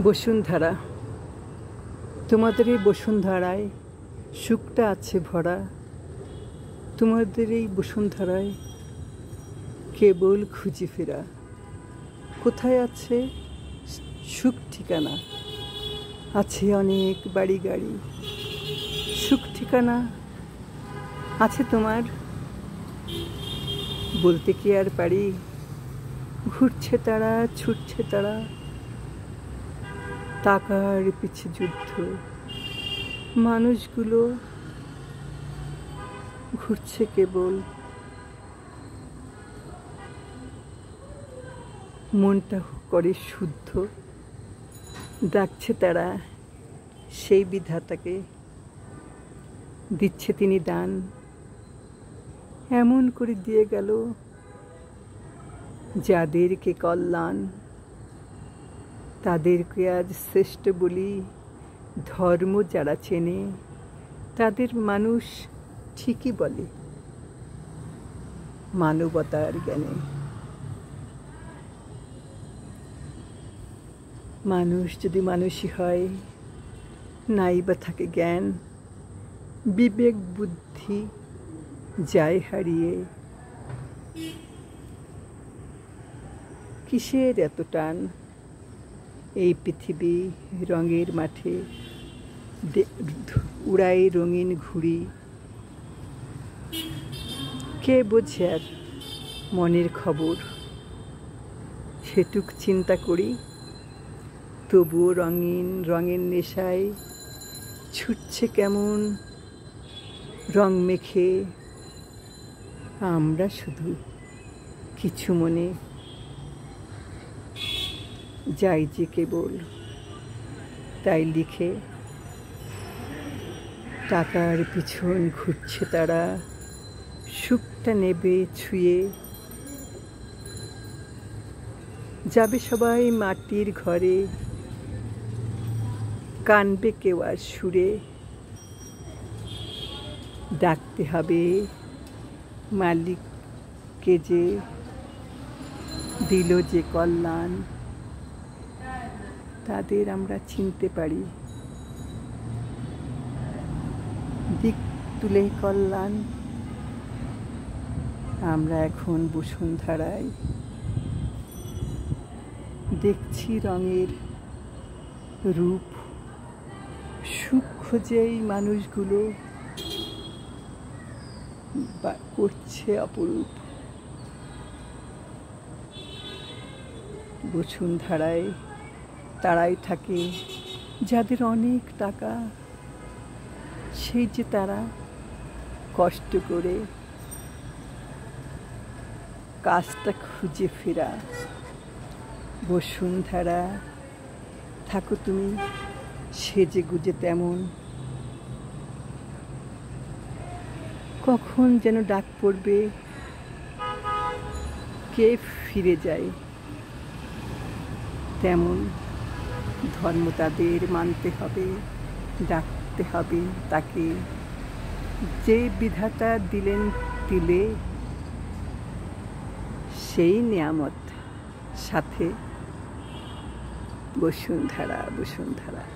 বসুন্ধরা, তোমাদের এই বসুন্ধরায় সুখটা আছে ভরা। তোমাদের এই বসুন্ধরায় কেবল খুঁজে ফেরা। কোথায় আছে সুখ ঠিকানা? আছে অনেক বাড়ি গাড়ি। সুখ ঠিকানা আছে তোমার? বলতে কি আর পারি? ঘুরছে তারা, ছুটছে তারা, টাকার পিছে যুদ্ধ। মানুষগুলো ঘুরছে কেবল, মনটা করে শুদ্ধ। ডাকছে তারা সেই বিধাতাকে, দিচ্ছে তিনি দান। এমন করে দিয়ে গেল যাদেরকে কল্যাণ, তাদেরকে আজ শ্রেষ্ঠ বলি। ধর্ম যারা চেনে তাদের মানুষ ঠিকই বলে মানবতার জ্ঞানে। মানুষ যদি মানুষই হয়, নাই বা থাকে জ্ঞান, বিবেক বুদ্ধি যায় হারিয়ে। কিসের এত টান এই পৃথিবী রঙের মাঠে? উড়াই রঙিন ঘুড়ি। কে বোঝে আর মনের খবর? সেটুক চিন্তা করি, তবুও রঙের নেশায় ছুটছে কেমন রং মেখে। আমরা শুধু কিছু মনে যাই যে কেবল তাই লিখে। টাকার পিছন ঘুরছে তারা, সুখটা নেবে ছুঁয়ে। যাবে সবাই মাটির ঘরে, কানবে কেউ আর সুরে। ডাকতে হবে মালিককে যে দিল যে কল্যাণ। তাদের আমরা চিনতে পারি, দিক তুলে কল্যাণ। আমরা এখন বসুন্ধরায় দেখছি রঙের রূপ। সুখ খোঁজে এই মানুষগুলো করছে অপরূপ। বসুন্ধরায় তারাই থাকে যাদের অনেক টাকা। সেই যে তারা কষ্ট করে কাজটা খুঁজে ফেরা। বসুন্ধরা, থাকো তুমি সেজে গুজে তেমন। কখন যেন ডাক পড়বে, কে ফিরে যায় তেমন। ধর্ম তাদের মানতে হবে, ডাকতে হবে তাকে, যে বিধাতা দিলেন তিলে সেই নিয়ামত সাথে। বসুন্ধরা, বসুন্ধরা।